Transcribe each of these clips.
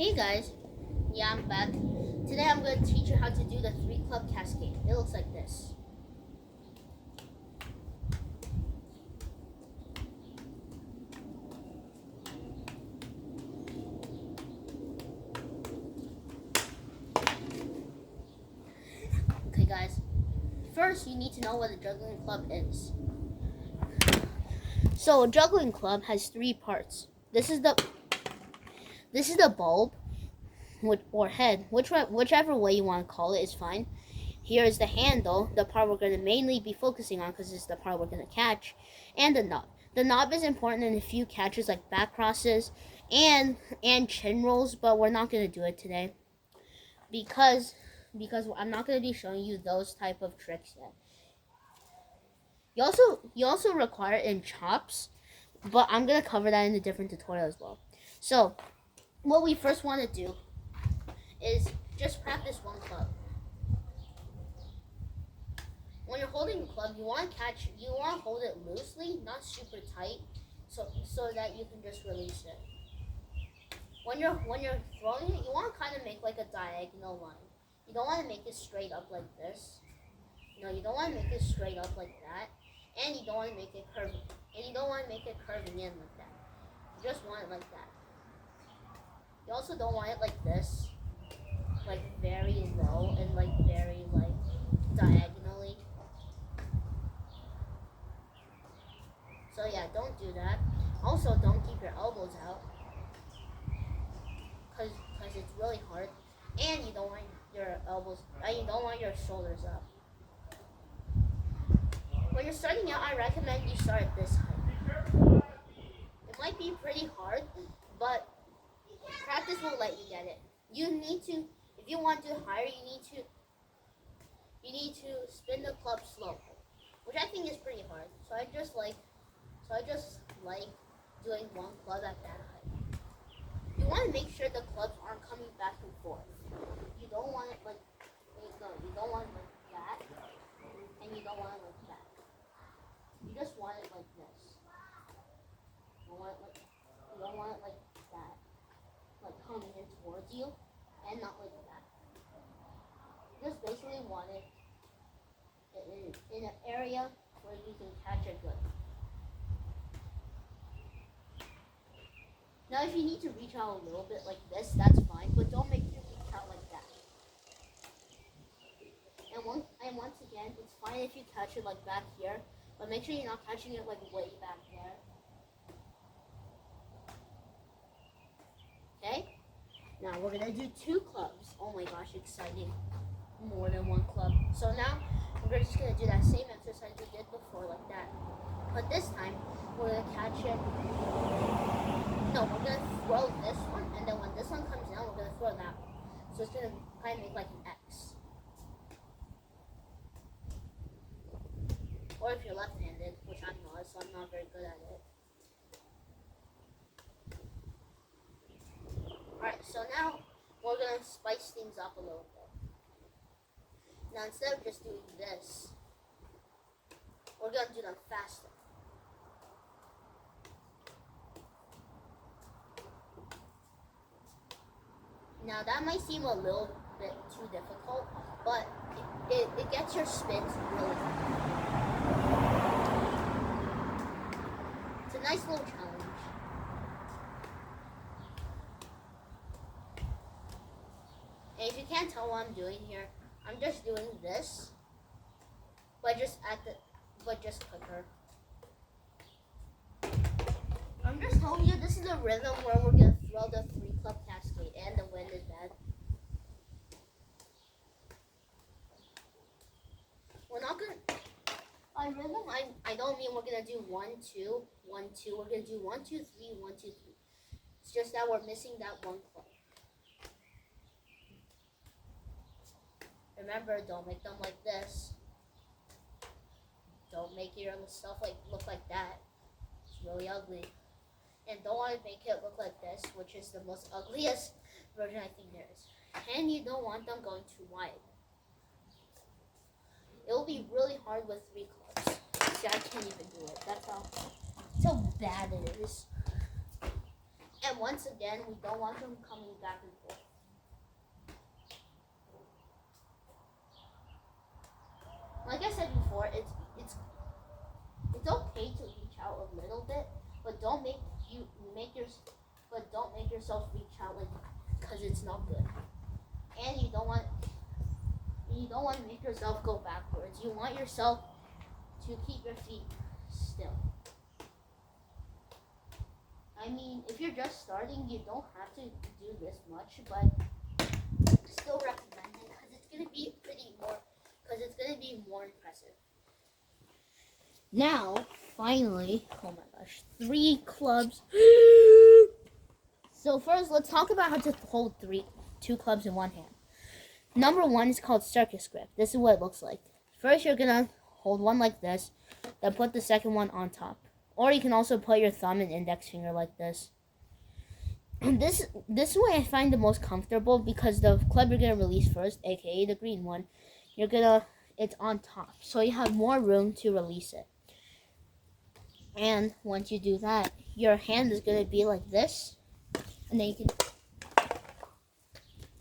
Hey guys, yeah, I'm back. Today I'm going to teach you how to do the 3-club cascade. It looks like this. Okay guys, first you need to know what a juggling club is. So a juggling club has 3 parts. This is the bulb, or head, whichever way you want to call it is fine. Here is the handle, the part we're going to mainly be focusing on because it's the part we're going to catch, and the knob. The knob is important in a few catches like back crosses and chin rolls, but we're not going to do it today because I'm not going to be showing you those type of tricks yet. You also require it in chops, but I'm going to cover that in a different tutorial as well. So what we first want to do is just practice one club. When you're holding a club, you want to hold it loosely, not super tight, so that you can just release it. When you're throwing it, you want to kind of make like a diagonal line. You don't want to make it straight up like this. No, you don't want to make it straight up like that, and you don't want to make it curving, in like that. You just want it like that. You also don't want it like this, like very low and like very like diagonally. So yeah, don't do that. Also, don't keep your elbows out, cause it's really hard, and you don't want your shoulders up. When you're starting out, I recommend you start at this height. It might be pretty hard, but practice will let you get it. You need to, if you want to do higher, you need to spin the club slow, which I think is pretty hard. So I just like doing one club at that height. You want to make sure the clubs aren't coming back and forth. You don't want it like, you don't want it like that, and you don't want it like that. You just want it like this. You don't want it like that, like coming in towards you, and not like that. You just basically want it in an area where you can catch it good. Now, if you need to reach out a little bit like this, that's fine, but don't make your reach out like that. And once again, it's fine if you catch it like back here, but make sure you're not catching it like way back there. Okay? Now we're gonna do 2 clubs. Oh my gosh, exciting. More than 1 club. So now we're just gonna do that same exercise we did before, like that. But this time we're gonna catch it. No, we're gonna throw this one, and then when this one comes down, we're gonna throw that one. So it's gonna kind of make like an X. Or if you're left-handed, which I'm not, so I'm not very good at it. Alright, so now we're gonna spice things up a little bit. Now instead of just doing this, we're gonna do them faster. Now that might seem a little bit too difficult, but it gets your spins really good. It's a nice little challenge. And if you can't tell what I'm doing here, I'm just doing this, but just quicker. I'm just telling you, this is a rhythm where we're gonna throw the 3-club cascade, and the wind is bad. We're not gonna. By rhythm, I don't mean we're gonna do 1, 2, 1, 2. We're gonna do 1, 2, 3, 1, 2, 3. It's just that we're missing that 1 club. Remember, don't make them like this. Don't make your stuff look like that. It's really ugly. And don't want to make it look like this, which is the most ugliest version I think there is. And you don't want them going too wide. It will be really hard with 3 clubs. See, I can't even do it. That's how bad it is. And once again, we don't want them coming back and forth. Like I said before, it's okay to reach out a little bit, but don't make yourself reach out like that, because it's not good. And you don't want to make yourself go backwards. You want yourself to keep your feet still. I mean, if you're just starting, you don't have to do this much, but still recommend it because it's gonna be more impressive. Now, finally, oh my gosh, 3 clubs. So first, let's talk about how to hold 2 clubs in one hand. Number 1 is called circus grip. This is what it looks like. First, you're gonna hold one like this, then put the second one on top. Or you can also put your thumb and index finger like this. This way I find the most comfortable because the club you're gonna release first, aka the green one, it's on top, so you have more room to release it. And once you do that, your hand is gonna be like this, and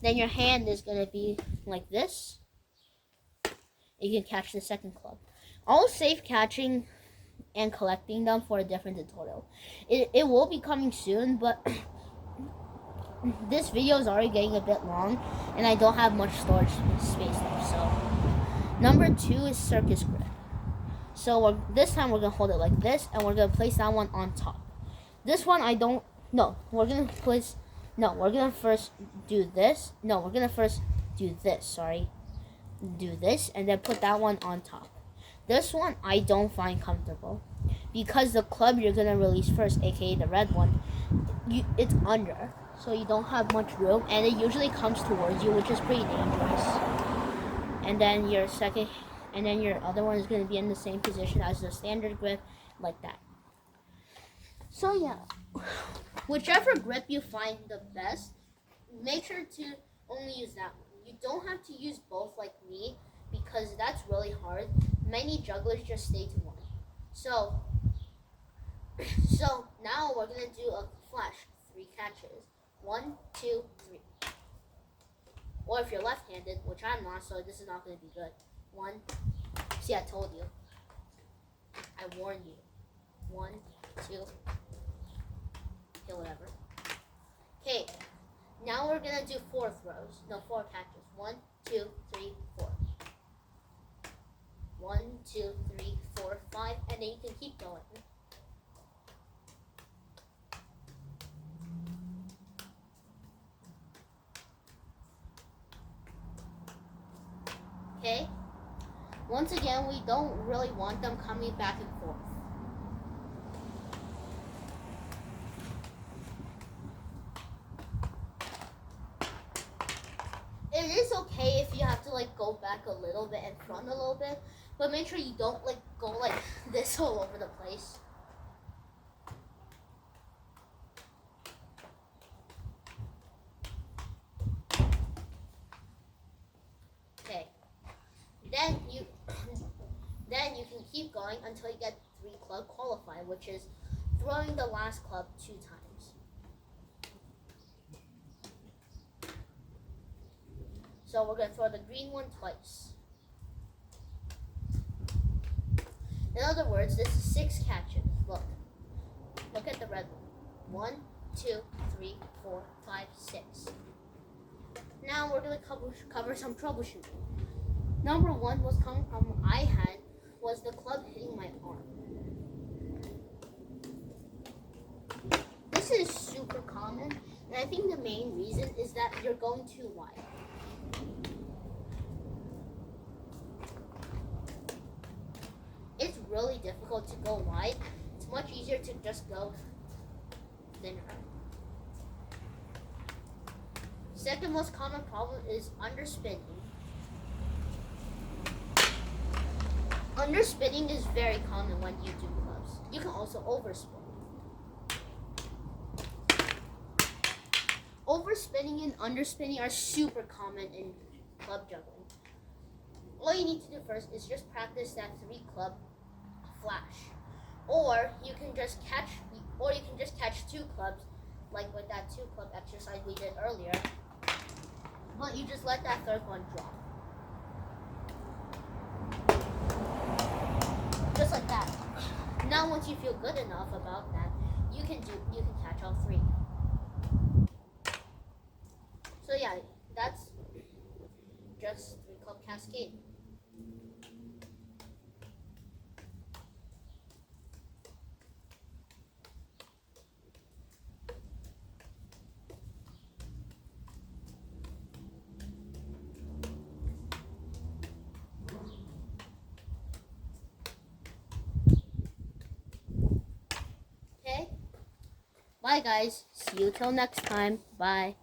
then your hand is gonna be like this. You can catch the second club. All safe catching and collecting them for a different tutorial. It will be coming soon, but this video is already getting a bit long, and I don't have much storage space left. So, number 2 is circus grip. So this time we're gonna hold it like this, and we're gonna place that one on top. This one we're gonna first do this. No, we're gonna first do this. Sorry, do this, and then put that one on top. This one I don't find comfortable because the club you're gonna release first, aka the red one, it's under, so you don't have much room, and it usually comes towards you, which is pretty dangerous. And then your other one is gonna be in the same position as the standard grip, like that. So yeah, whichever grip you find the best, make sure to only use that one. You don't have to use both like me, because that's really hard. Many jugglers just stay to one. So now we're gonna do a flash, 3 catches. 1, 2, 3. Or if you're left-handed, which I'm not, so this is not gonna be good. 1. See, I told you. I warned you. 1, 2. Okay, whatever. Okay. Now we're gonna do 4 throws. No, 4 catches. 1, 2, 3, 4. 1, 2, 3, 4, 5, and then you can keep going. Okay? Once again, we don't really want them coming back and forth. It is okay if you have to go back a little bit and front a little bit, but make sure you don't go like this all over the place. Okay. Then you can keep going until you get 3 club qualify, which is throwing the last club 2 times. So we're going to throw the green one twice. In other words, this is 6 catches. Look at the red one. 1, 2, 3, 4, 5, 6. Now we're going to cover some troubleshooting. Number 1 was coming from I had was the club hitting my arm. This is super common, and I think the main reason is that you're going too wide. It's really difficult to go wide. It's much easier to just go thinner. Second most common problem is underspinning. Underspinning is very common when you do clubs. You can also overspin. Overspinning and underspinning are super common in club juggling. All you need to do first is just practice that 3 club flash. Or you can just catch 2 clubs like with that 2 club exercise we did earlier. But you just let that third one drop. Just like that. Now once you feel good enough about that, you can catch all 3. So yeah, that's just 3 club cascade. Okay? Bye guys. See you till next time. Bye.